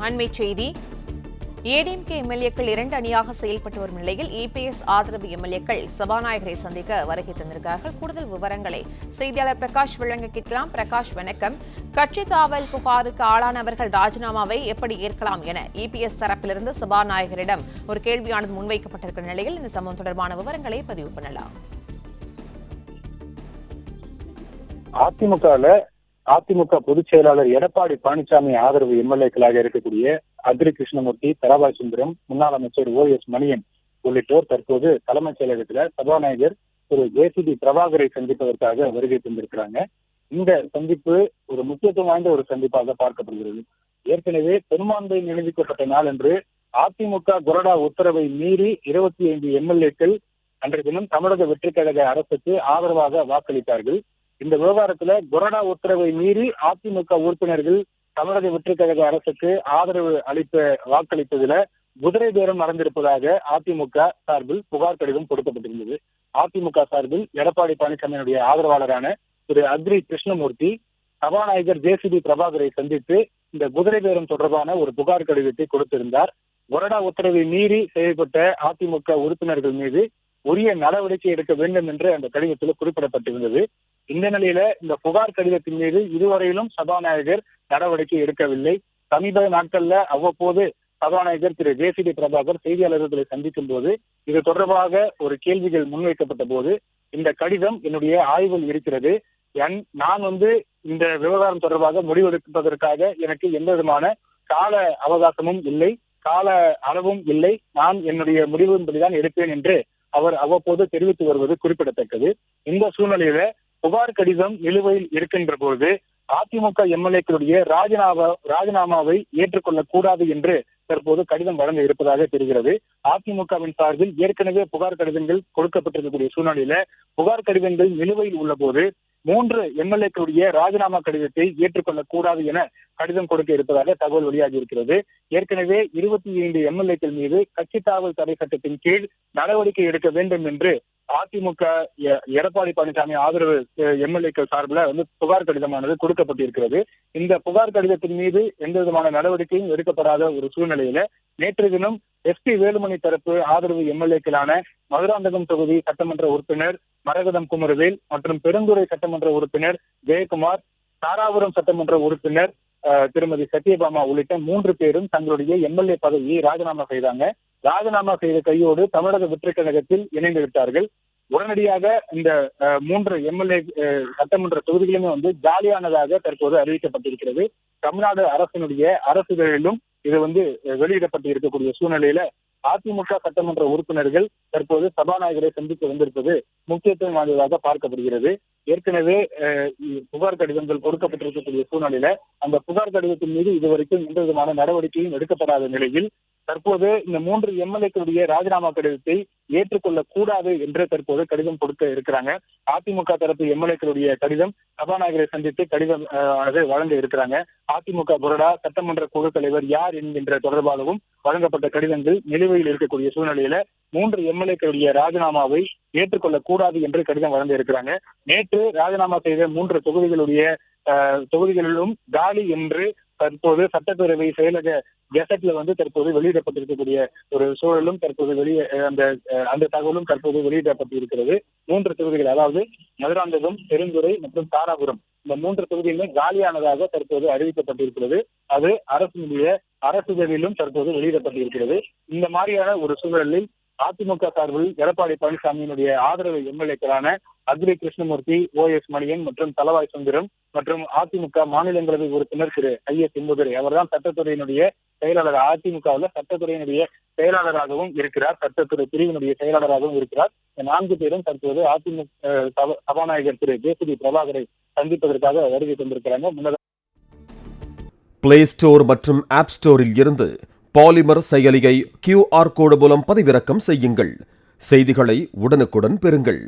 அண்மைச் செய்தி. ஏடிஎம்கே எம்எல்ஏக்கள் 2 அணியாக செயல்பட்டு வரும் நிலையில் இபிஎஸ் ஆதரவு எம்எல்ஏக்கள் சபாநாயகரை சந்திக்க வருகை தந்திருக்கிறார்கள். கூடுதல் விவரங்களை செய்தியாளர் பிரகாஷ் வழங்க கேட்கலாம். பிரகாஷ், வணக்கம். கட்சி தாவல் புகாருக்கு ஆளானவர்கள் ராஜினாமாவை எப்படி ஏற்கலாம் என இபிஎஸ் தரப்பிலிருந்து சபாநாயகரிடம் ஒரு கேள்வியானது முன்வைக்கப்பட்டிருக்கிற நிலையில் இந்த சம்பவம் தொடர்பான விவரங்களை பதிவு பண்ணலாம். அதிமுக பொதுச் செயலாளர் எடப்பாடி பழனிசாமி ஆதரவு எம்எல்ஏக்களாக இருக்கக்கூடிய அக்ரி கிருஷ்ணமூர்த்தி, தலவாய் சுந்தரம், முன்னாள் அமைச்சர் OS மணியன் உள்ளிட்டோர் தற்போது தலைமைச் செயலகத்தில் சபாநாயகர் திரு JCB பிரபாகரை சந்திப்பதற்காக வருகை தந்திருக்கிறாங்க. இந்த சந்திப்பு ஒரு முக்கியத்துவம் வாய்ந்த ஒரு சந்திப்பாக பார்க்கப்படுகிறது. ஏற்கனவே பெரும்பான்மை நிரூபிக்கப்பட்ட நாள் அன்று அதிமுக கொறடா உத்தரவை மீறி 25 எம்எல்ஏக்கள் அன்றைய தினம் தமிழக வெற்றிக் கழக அரசுக்கு ஆதரவாக வாக்களித்தார்கள். இந்த விவகாரத்துல கொறடா உத்தரவை மீறி அதிமுக உறுப்பினர்கள் தமிழக வெற்றிக் கழக அரசுக்கு ஆதரவு வாக்களித்ததுல குதிரை பேரம் நடந்திருப்பதாக அதிமுக சார்பில் புகார் கடிதம் கொடுக்கப்பட்டிருந்தது. அதிமுக சார்பில் எடப்பாடி பழனிசாமியினுடைய ஆதரவாளரான திரு அக்ரி கிருஷ்ணமூர்த்தி சபாநாயகர் JCB பிரபாகரை சந்தித்து இந்த குதிரை பேரம் தொடர்பான ஒரு புகார் கடிதத்தை கொடுத்திருந்தார். கொறடா உத்தரவை மீறி செயல்பட்ட அதிமுக உறுப்பினர்கள் மீது உரிய நடவடிக்கை எடுக்க வேண்டும் என்று அந்த கடிதத்தில் குறிப்பிடப்பட்டிருந்தது. இந்த நிலையில இந்த புகார் கடிதத்தின் மீது இதுவரையிலும் சபாநாயகர் நடவடிக்கை எடுக்கவில்லை. சமீப நாட்கள்ல அவ்வப்போது சபாநாயகர் திரு JCB பிரபாகர் செய்தியாளர்களை சந்திக்கும் போது இது தொடர்பாக ஒரு கேள்விகள் முன்வைக்கப்பட்ட போது இந்த கடிதம் என்னுடைய ஆய்வில் இருக்கிறது, நான் இந்த விவகாரம் தொடர்பாக முடிவெடுப்பதற்காக எனக்கு எந்த விதமான கால அவகாசமும் இல்லை, கால அளவும் இல்லை, நான் என்னுடைய முடிவின்படிதான் எடுப்பேன் என்று அவர் அவ்வப்போது தெரிவித்து வருவது குறிப்பிடத்தக்கது. இந்த சூழ்நிலையில புகார் கடிதம் நிலுவையில் இருக்கின்ற போது அதிமுக எம்எல்ஏக்களுடைய ராஜினாமாவை ஏற்றுக்கொள்ளக் கூடாது என்று தற்போது கடிதம் வழங்க இருப்பதாக தெரிகிறது. அதிமுகவின் சார்பில் ஏற்கனவே புகார் கடிதங்கள் கொடுக்கப்பட்டிருக்கக்கூடிய சூழ்நிலையில புகார் கடிதங்கள் நிலுவையில் உள்ள போது 3 எம்எல்ஏக்களுடைய ராஜினாமா கடிதத்தை ஏற்றுக்கொள்ளக் கூடாது என கடிதம் கொடுக்க இருப்பதாக தகவல் வெளியாகி இருக்கிறது. ஏற்கனவே 25 எம்எல்ஏக்கள் மீது கட்சி தாவல் தடை சட்டத்தின் கீழ் நடவடிக்கை எடுக்க வேண்டும் என்று அதிமுக எடப்பாடி பழனிசாமி ஆதரவு எம்எல்ஏக்கள் சார்பில் புகார் கடிதமானது கொடுக்கப்பட்டிருக்கிறது. இந்த புகார் கடிதத்தின் மீது எந்த விதமான நடவடிக்கையும் எடுக்கப்படாத ஒரு சூழ்நிலையில நேற்று தினம் SP வேலுமணி தரப்பு ஆதரவு எம்எல்ஏக்களான மதுராந்தகம் தொகுதி சட்டமன்ற உறுப்பினர் மரகதம் குமரவேல் மற்றும் பெருந்துறை சட்டமன்ற உறுப்பினர் ஜெயக்குமார், தாராபுரம் சட்டமன்ற உறுப்பினர் திருமதி சத்யபாமா உள்ளிட்ட 3 பேரும் தங்களுடைய எம்எல்ஏ பதவியை ராஜினாமா செய்தாங்க. ராஜினாமா செய்த கையோடு தமிழக வெற்றிக் கழகத்தில் இணைந்து விட்டார்கள். உடனடியாக இந்த 3 எம்எல்ஏ சட்டமன்ற தொகுதிகளுமே ஜாலியானதாக தற்போது அறிவிக்கப்பட்டிருக்கிறது. தமிழ்நாடு அரசினுடைய அரசுகளிலும் இது வெளியிடப்பட்டு இருக்கக்கூடிய சூழ்நிலையில அதிமுக சட்டமன்ற உறுப்பினர்கள் தற்போது சபாநாயகரை சந்தித்து வந்திருப்பது முக்கியத்துவம் வாய்ந்ததாக பார்க்கப்படுகிறது. ஏற்கனவே புகார் கடிதங்கள் கொடுக்கப்பட்டிருக்கக்கூடிய சூழ்நிலையில அந்த புகார் கடிதத்தின் மீது இதுவரைக்கும் எந்த விதமான நடவடிக்கையும் எடுக்கப்படாத நிலையில் தற்போது இந்த 3 எம்எல்ஏக்களுடைய ராஜினாமா கடிதத்தை ஏற்றுக்கொள்ளக் கூடாது என்று தற்போது கடிதம் கொடுக்க இருக்கிறாங்க. அதிமுக தரப்பு எம்எல்ஏக்களுடைய கடிதம் சபாநாயகரை சந்தித்து கடிதம் வழங்க இருக்கிறாங்க. அதிமுக கொறடா சட்டமன்ற குழு தலைவர் யார் என்கின்ற தொடர்பாகவும் வழங்கப்பட்ட கடிதங்கள் நிலுவையில் இருக்கக்கூடிய சூழ்நிலையில 3 எம்எல்ஏக்களுடைய ராஜினாமாவை ஏற்றுக்கொள்ளக் கூடாது என்று கடிதம் வழங்க இருக்கிறாங்க. நேற்று ராஜினாமா செய்த 3 தொகுதிகளிலும் காலி என்று தற்போது சட்டப்பேரவை செயலக கெசட்ல தற்போது வெளியிடப்பட்டிருக்கக்கூடிய ஒரு சூழலும் தற்போது அந்த தகவலும் தற்போது வெளியிடப்பட்டு இருக்கிறது. 3 தொகுதிகள், அதாவது மதுராந்தகம், பெருந்துறை மற்றும் தாராபுரம், இந்த 3 தொகுதியுமே காலியானதாக தற்போது அறிவிக்கப்பட்டிருக்கிறது. அது அரசுகளிலும் தற்போது வெளியிடப்பட்டிருக்கிறது. இந்த மாதிரியான ஒரு சூழலில் அதிமுக சார்பில் எடப்பாடி பழனிசாமியினுடைய ஆதரவு எம்எல்ஏக்களான அக்ரி கிருஷ்ணமூர்த்தி, OS மணியன் மற்றும் தலவாய் சுந்தரம் மற்றும் அதிமுக மாநிலங்களவை உறுப்பினர் திரு IS செம்புதுரை, அவர்தான் சட்டத்துறையினுடைய செயலாளர், அதிமுகவில் சட்டத்துறையினுடைய செயலாளராகவும் இருக்கிறார், சட்டத்துறை பிரிவினுடைய செயலாளராகவும் இருக்கிறார். இந்த 4 பேரும் தற்போது அதிமுக சபாநாயகர் திரு JCB பிரபாகரை சந்திப்பதற்காக வருகை தந்திருக்கிறாங்க. பிளே ஸ்டோர் மற்றும் ஆப் ஸ்டோரில் இருந்து பாலிமர் செயலியை QR கோடு மூலம் பதிவிறக்கம் செய்யுங்கள். செய்திகளை உடனுக்குடன் பெறுங்கள்.